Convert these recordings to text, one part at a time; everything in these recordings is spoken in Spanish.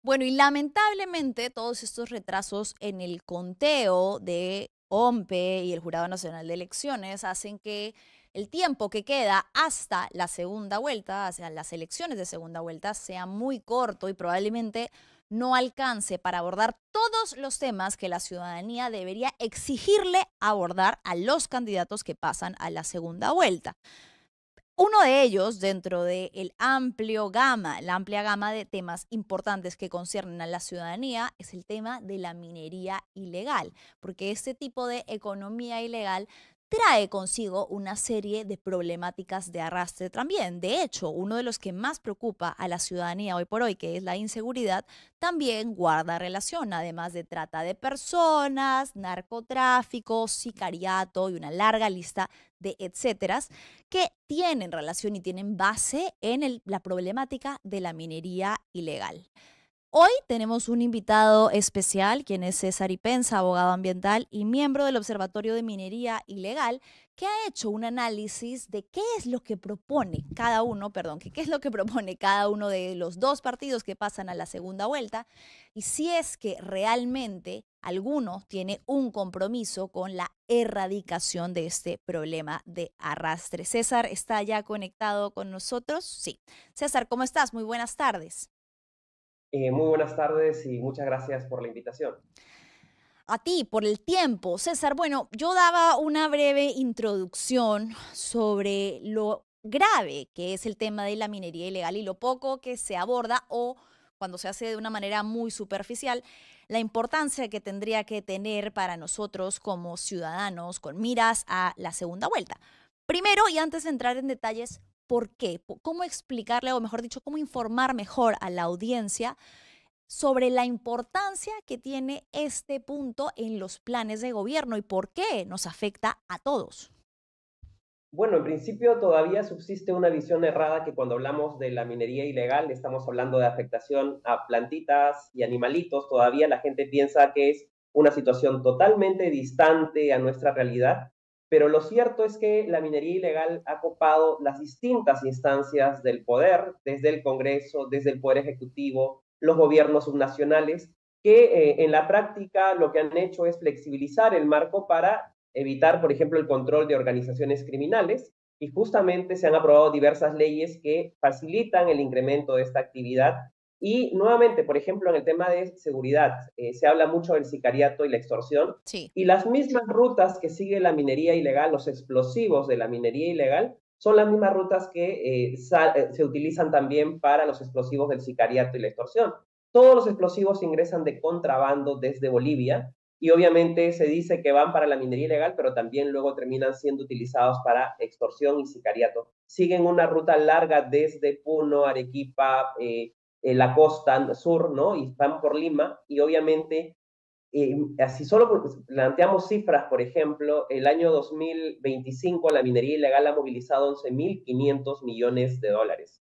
Bueno, y lamentablemente todos estos retrasos en el conteo de OMPE y el Jurado Nacional de Elecciones hacen que el tiempo que queda hasta la segunda vuelta, hacia las elecciones de segunda vuelta, sea muy corto y probablemente no alcance para abordar todos los temas que la ciudadanía debería exigirle abordar a los candidatos que pasan a la segunda vuelta. Uno de ellos, dentro de la amplia gama de temas importantes que conciernen a la ciudadanía, es el tema de la minería ilegal, porque este tipo de economía ilegal trae consigo una serie de problemáticas de arrastre también. De hecho, uno de los que más preocupa a la ciudadanía hoy por hoy, que es la inseguridad, también guarda relación, además de trata de personas, narcotráfico, sicariato y una larga lista de etcéteras que tienen relación y tienen base en la problemática de la minería ilegal. Hoy tenemos un invitado especial, quien es César Ipenza, abogado ambiental y miembro del Observatorio de Minería Ilegal, que ha hecho un análisis de qué es lo que propone cada uno, perdón, que qué es lo que propone cada uno de los dos partidos que pasan a la segunda vuelta y si es que realmente alguno tiene un compromiso con la erradicación de este problema de arrastre. César está ya conectado con nosotros. Sí. César, ¿cómo estás? Muy buenas tardes. Muy buenas tardes y muchas gracias por la invitación. A ti por el tiempo. César, bueno, yo daba una breve introducción sobre lo grave que es el tema de la minería ilegal y lo poco que se aborda o cuando se hace de una manera muy superficial, la importancia que tendría que tener para nosotros como ciudadanos con miras a la segunda vuelta. Primero, y antes de entrar en detalles, ¿por qué? ¿Cómo explicarle, o mejor dicho, cómo informar mejor a la audiencia sobre la importancia que tiene este punto en los planes de gobierno y por qué nos afecta a todos? Bueno, en principio todavía subsiste una visión errada que cuando hablamos de la minería ilegal estamos hablando de afectación a plantitas y animalitos. Todavía la gente piensa que es una situación totalmente distante a nuestra realidad, pero lo cierto es que la minería ilegal ha copado las distintas instancias del poder, desde el Congreso, desde el Poder Ejecutivo, los gobiernos subnacionales, que en la práctica lo que han hecho es flexibilizar el marco para evitar, por ejemplo, el control de organizaciones criminales y justamente se han aprobado diversas leyes que facilitan el incremento de esta actividad. Y nuevamente, por ejemplo, en el tema de seguridad, se habla mucho del sicariato y la extorsión, Sí. y las mismas rutas que sigue la minería ilegal, los explosivos de la minería ilegal, son las mismas rutas que se utilizan también para los explosivos del sicariato y la extorsión. Todos los explosivos ingresan de contrabando desde Bolivia y obviamente se dice que van para la minería ilegal, pero también luego terminan siendo utilizados para extorsión y sicariato. Siguen una ruta larga desde Puno, Arequipa, la costa sur, ¿no? Y van por Lima y obviamente así solo planteamos cifras, por ejemplo, el año 2025 la minería ilegal ha movilizado 11.500 millones de dólares.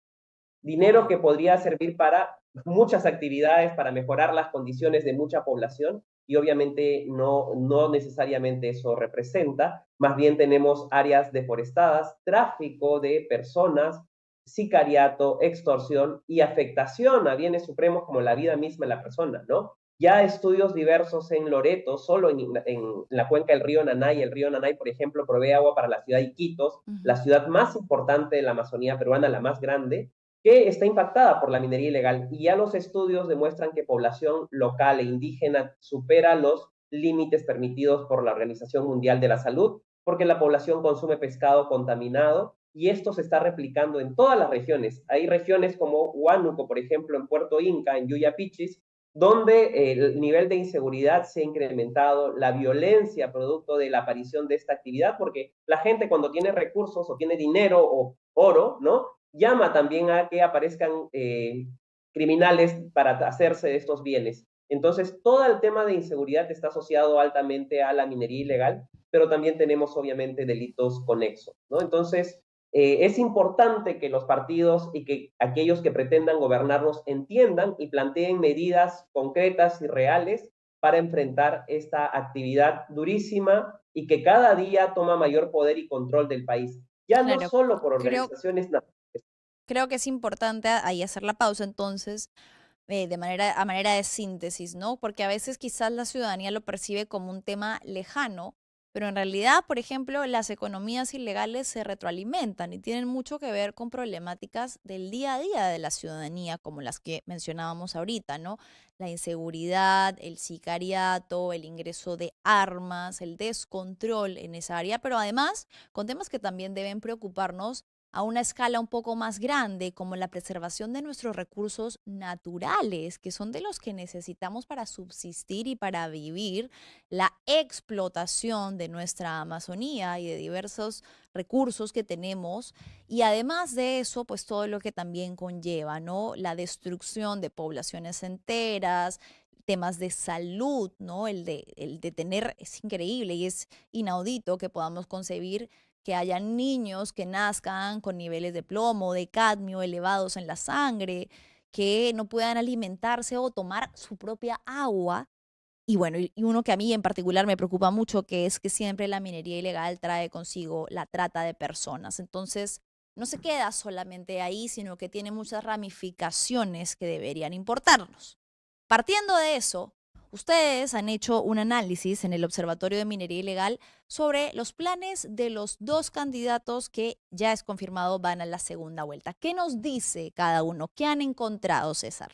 Dinero Wow. que podría servir para muchas actividades, para mejorar las condiciones de mucha población y obviamente no necesariamente eso representa, más bien tenemos áreas deforestadas, tráfico de personas, sicariato, extorsión y afectación a bienes supremos como la vida misma de la persona, ¿no? Ya estudios diversos en Loreto, solo en la cuenca del río Nanay, el río Nanay, por ejemplo, provee agua para la ciudad de Iquitos, la Ujú. ciudad más importante de la Amazonía peruana, la más grande, que está impactada por la minería ilegal y ya los estudios demuestran que población local e indígena supera los límites permitidos por la Organización Mundial de la Salud, porque la población consume pescado contaminado y esto se está replicando en todas las regiones. Hay regiones como Huánuco, por ejemplo, en Puerto Inca, en Yuyapichis, donde el nivel de inseguridad se ha incrementado, la violencia producto de la aparición de esta actividad, porque la gente cuando tiene recursos o tiene dinero o oro, ¿no? Llama también a que aparezcan criminales para hacerse de estos bienes. Entonces, todo el tema de inseguridad está asociado altamente a la minería ilegal, pero también tenemos obviamente delitos conexos, ¿no? Entonces, es importante que los partidos y que aquellos que pretendan gobernarnos entiendan y planteen medidas concretas y reales para enfrentar esta actividad durísima y que cada día toma mayor poder y control del país, ya no Claro, solo por creo, organizaciones. creo que es importante ahí hacer la pausa entonces, a manera de síntesis, ¿no? Porque a veces quizás la ciudadanía lo percibe como un tema lejano, pero en realidad, por ejemplo, las economías ilegales se retroalimentan y tienen mucho que ver con problemáticas del día a día de la ciudadanía, como las que mencionábamos ahorita, ¿no? La inseguridad, el sicariato, el ingreso de armas, el descontrol en esa área, pero además con temas que también deben preocuparnos a una escala un poco más grande, como la preservación de nuestros recursos naturales, que son de los que necesitamos para subsistir y para vivir, la explotación de nuestra Amazonía y de diversos recursos que tenemos, y además de eso, pues todo lo que también conlleva, ¿no? La destrucción de poblaciones enteras, temas de salud, ¿no? El de tener, es increíble y es inaudito que podamos concebir que haya niños que nazcan con niveles de plomo, de cadmio elevados en la sangre, que no puedan alimentarse o tomar su propia agua. Y bueno, y uno que a mí en particular me preocupa mucho, que es que siempre la minería ilegal trae consigo la trata de personas. Entonces, no se queda solamente ahí, sino que tiene muchas ramificaciones que deberían importarnos. Partiendo de eso, ustedes han hecho un análisis en el Observatorio de Minería Ilegal sobre los planes de los dos candidatos que ya es confirmado van a la segunda vuelta. ¿Qué nos dice cada uno? ¿Qué han encontrado, César?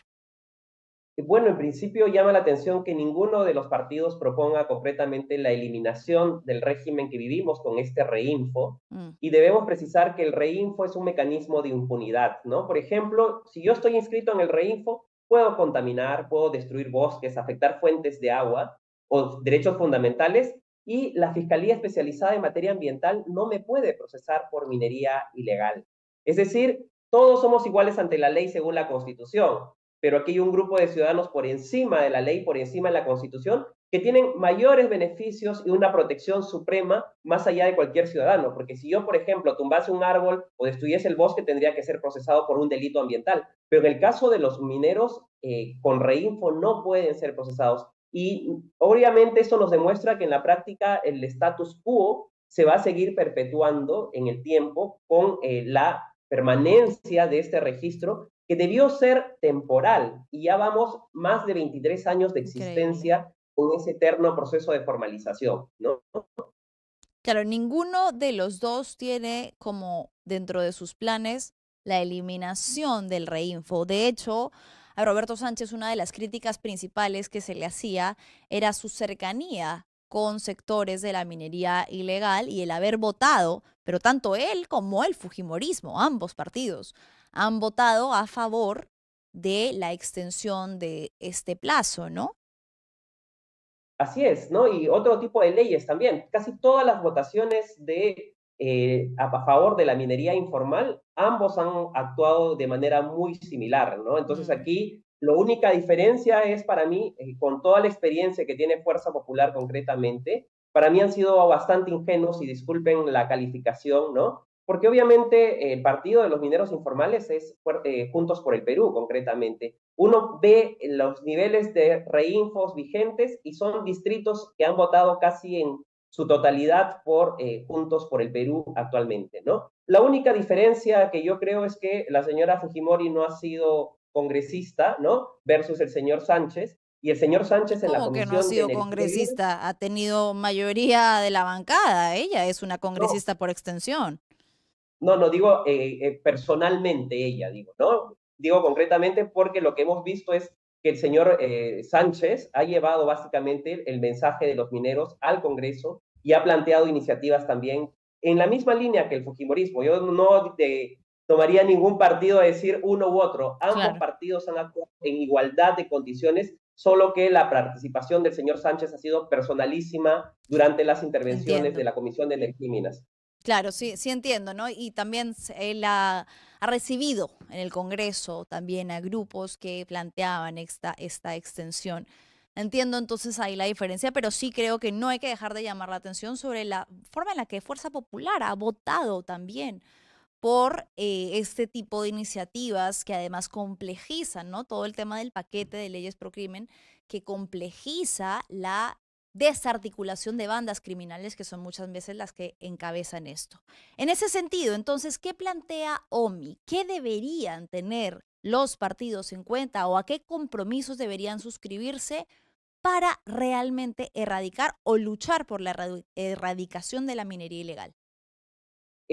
Bueno, en principio llama la atención que ninguno de los partidos proponga concretamente la eliminación del régimen que vivimos con este reinfo, Mm, y debemos precisar que el reinfo es un mecanismo de impunidad, ¿no? Por ejemplo, si yo estoy inscrito en el reinfo, puedo contaminar, puedo destruir bosques, afectar fuentes de agua o derechos fundamentales, y la Fiscalía Especializada en Materia Ambiental no me puede procesar por minería ilegal. Es decir, todos somos iguales ante la ley según la Constitución, pero aquí hay un grupo de ciudadanos por encima de la ley, por encima de la Constitución, que tienen mayores beneficios y una protección suprema más allá de cualquier ciudadano, porque si yo, por ejemplo, tumbase un árbol o destruyese el bosque, tendría que ser procesado por un delito ambiental, pero en el caso de los mineros, con reinfo no pueden ser procesados. Y obviamente esto nos demuestra que en la práctica el status quo se va a seguir perpetuando en el tiempo con la permanencia de este registro, que debió ser temporal, y ya vamos más de 23 años de increíble. existencia con ese eterno proceso de formalización, ¿no? Claro, ninguno de los dos tiene como dentro de sus planes la eliminación del reinfo. De hecho, a Roberto Sánchez una de las críticas principales que se le hacía era su cercanía con sectores de la minería ilegal y el haber votado, pero tanto él como el Fujimorismo, ambos partidos, han votado a favor de la extensión de este plazo, ¿no? Así es, ¿no? Y otro tipo de leyes también. Casi todas las votaciones a favor de la minería informal, ambos han actuado de manera muy similar, ¿no? Entonces Mm, aquí la única diferencia es para mí, con toda la experiencia que tiene Fuerza Popular concretamente, para mí han sido bastante ingenuos, y disculpen la calificación, ¿no? Porque obviamente el partido de los mineros informales es Juntos por el Perú, concretamente. Uno ve los niveles de reinfos vigentes y son distritos que han votado casi en su totalidad por Juntos por el Perú actualmente, ¿no? La única diferencia que yo creo es que la señora Fujimori no ha sido congresista, ¿no? Versus el señor Sánchez, y el señor Sánchez en la ¿cómo que no ha Comisión de sido Energía, congresista? Ha tenido mayoría de la bancada. Ella es una no, congresista por extensión. no digo personalmente ella, digo, ¿no? Digo concretamente porque lo que hemos visto es que el señor Sánchez ha llevado básicamente el mensaje de los mineros al Congreso y ha planteado iniciativas también en la misma línea que el Fujimorismo. Yo no tomaría ningún partido a decir uno u otro. Ambos Claro, partidos han actuado en igualdad de condiciones, solo que la participación del señor Sánchez ha sido personalísima durante las intervenciones de entiendo. la Comisión de Energía y Minas. Claro, sí, sí entiendo, ¿no? Y también él ha recibido en el Congreso también a grupos que planteaban esta extensión. Entiendo entonces ahí la diferencia, pero sí creo que no hay que dejar de llamar la atención sobre la forma en la que Fuerza Popular ha votado también por este tipo de iniciativas que además complejizan, ¿no? Todo el tema del paquete de leyes pro crimen que complejiza la desarticulación de bandas criminales que son muchas veces las que encabezan esto. En ese sentido, entonces, ¿qué plantea OMI? ¿Qué deberían tener los partidos en cuenta o a qué compromisos deberían suscribirse para realmente erradicar o luchar por la erradicación de la minería ilegal?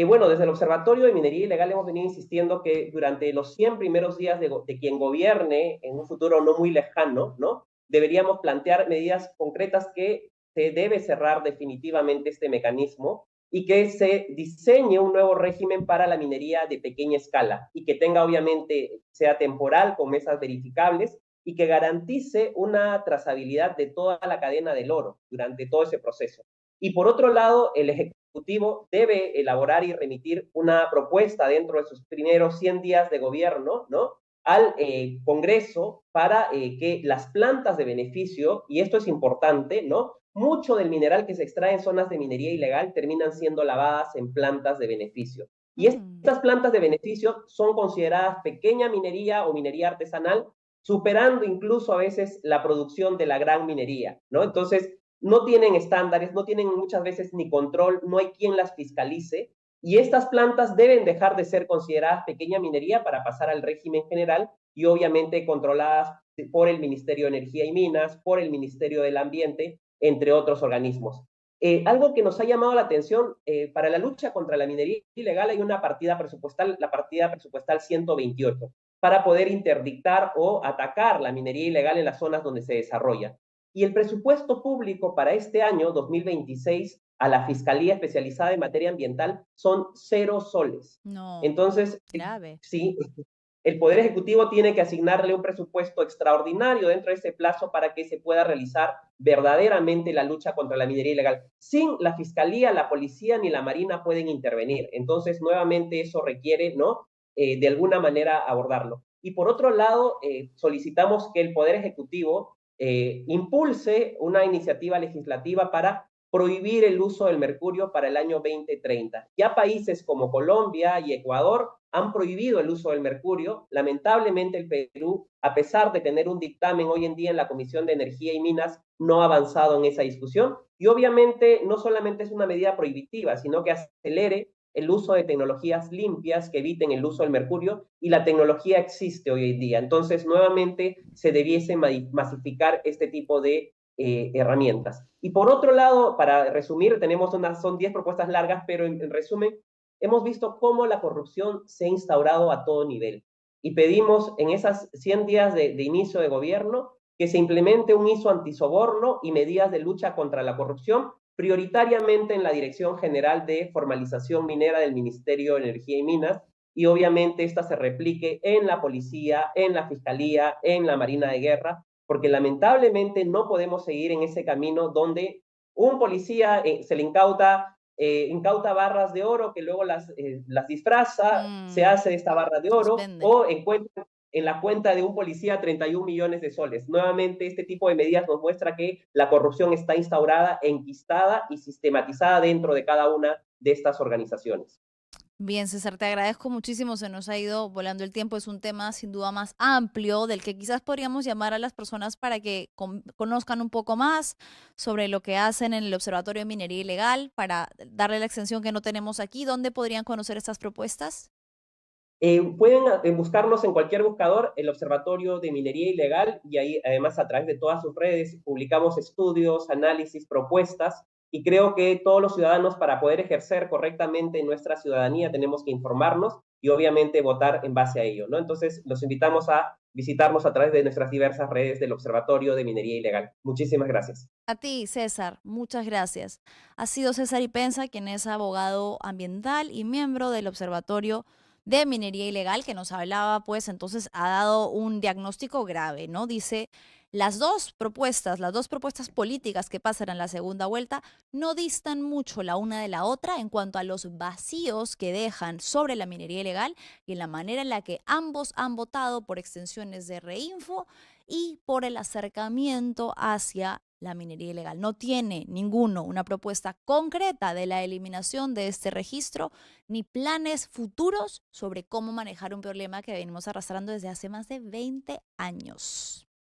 Bueno, desde el Observatorio de Minería Ilegal hemos venido insistiendo que durante los 100 primeros días de quien gobierne en un futuro no muy lejano, ¿no? Deberíamos plantear medidas concretas que se debe cerrar definitivamente este mecanismo y que se diseñe un nuevo régimen para la minería de pequeña escala y que tenga, obviamente, sea temporal, con mesas verificables y que garantice una trazabilidad de toda la cadena del oro durante todo ese proceso. Y por otro lado, el Ejecutivo debe elaborar y remitir una propuesta dentro de sus primeros 100 días de gobierno, ¿no? Al Congreso para que las plantas de beneficio, y esto es importante, ¿no? Mucho del mineral que se extrae en zonas de minería ilegal terminan siendo lavadas en plantas de beneficio. Y Mm. estas plantas de beneficio son consideradas pequeña minería o minería artesanal, superando incluso a veces la producción de la gran minería, ¿no? Entonces, no tienen estándares, no tienen muchas veces ni control, no hay quien las fiscalice, y estas plantas deben dejar de ser consideradas pequeña minería para pasar al régimen general y obviamente controladas por el Ministerio de Energía y Minas, por el Ministerio del Ambiente, entre otros organismos. Algo que nos ha llamado la atención, para la lucha contra la minería ilegal hay una partida presupuestal, la partida presupuestal 128, para poder interdictar o atacar la minería ilegal en las zonas donde se desarrolla. Y el presupuesto público para este año 2026 a la Fiscalía Especializada en Materia Ambiental son 0 soles. No, Entonces, grave. sí, el Poder Ejecutivo tiene que asignarle un presupuesto extraordinario dentro de ese plazo para que se pueda realizar verdaderamente la lucha contra la minería ilegal. Sin la Fiscalía, la Policía ni la Marina pueden intervenir. Entonces, nuevamente eso requiere, ¿no? De alguna manera abordarlo. Y por otro lado, solicitamos que el Poder Ejecutivo impulse una iniciativa legislativa para prohibir el uso del mercurio para el año 2030. Ya países como Colombia y Ecuador han prohibido el uso del mercurio. Lamentablemente el Perú, a pesar de tener un dictamen hoy en día en la Comisión de Energía y Minas, no ha avanzado en esa discusión. Y obviamente no solamente es una medida prohibitiva, sino que acelere el uso de tecnologías limpias que eviten el uso del mercurio, y la tecnología existe hoy en día. Entonces, nuevamente, se debiese masificar este tipo de herramientas. Y por otro lado, para resumir, son 10 propuestas largas, pero en resumen, hemos visto cómo la corrupción se ha instaurado a todo nivel. Y pedimos en esas 100 días de inicio de gobierno que se implemente un ISO antisoborno y medidas de lucha contra la corrupción, prioritariamente en la Dirección General de Formalización Minera del Ministerio de Energía y Minas, y obviamente esta se replique en la policía, en la fiscalía, en la Marina de Guerra, porque lamentablemente no podemos seguir en ese camino donde un policía se le incauta barras de oro que luego las disfraza, se Mm, hace esta barra de los oro vende. o encuentra en la cuenta de un policía 31 millones de soles. Nuevamente, este tipo de medidas nos muestra que la corrupción está instaurada, enquistada y sistematizada dentro de cada una de estas organizaciones. Bien, César, te agradezco muchísimo. Se nos ha ido volando el tiempo. Es un tema sin duda más amplio del que quizás podríamos llamar a las personas para que conozcan un poco más sobre lo que hacen en el Observatorio de Minería Ilegal, para darle la extensión que no tenemos aquí. ¿Dónde podrían conocer estas propuestas? Pueden buscarnos en cualquier buscador, el Observatorio de Minería Ilegal, y ahí además a través de todas sus redes publicamos estudios, análisis, propuestas, y creo que todos los ciudadanos, para poder ejercer correctamente nuestra ciudadanía, tenemos que informarnos y obviamente votar en base a ello, ¿no? Entonces los invitamos a visitarnos a través de nuestras diversas redes del Observatorio de Minería Ilegal. Muchísimas gracias. A ti, César, muchas gracias. Ha sido César Ipensa, quien es abogado ambiental y miembro del Observatorio de Minería Ilegal, que nos hablaba, pues entonces ha dado un diagnóstico grave, ¿no? Dice, las dos propuestas políticas que pasan en la segunda vuelta no distan mucho la una de la otra en cuanto a los vacíos que dejan sobre la minería ilegal y en la manera en la que ambos han votado por extensiones de Reinfo y por el acercamiento hacia la minería ilegal. No tiene ninguno una propuesta concreta de la eliminación de este registro ni planes futuros sobre cómo manejar un problema que venimos arrastrando desde hace más de 20 años.